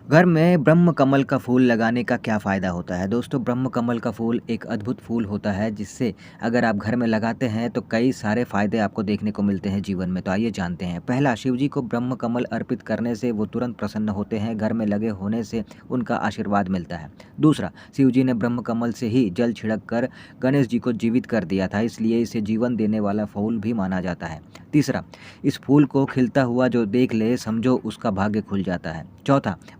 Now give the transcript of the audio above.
घर में ब्रह्म कमल का फूल लगाने का क्या फ़ायदा होता है? दोस्तों, ब्रह्म कमल का फूल एक अद्भुत फूल होता है जिससे अगर आप घर में लगाते हैं तो कई सारे फ़ायदे आपको देखने को मिलते हैं जीवन में। तो आइए जानते हैं। पहला, शिव जी को ब्रह्म कमल अर्पित करने से वो तुरंत प्रसन्न होते हैं, घर में लगे होने से उनका आशीर्वाद मिलता है। दूसरा, शिव जी ने ब्रह्म कमल से ही जल छिड़क कर गणेश जी को जीवित कर दिया था, इसलिए इसे जीवन देने वाला फूल भी माना जाता है। तीसरा, इस फूल को खिलता हुआ जो देख ले समझो उसका भाग्य खुल जाता है। चौथा,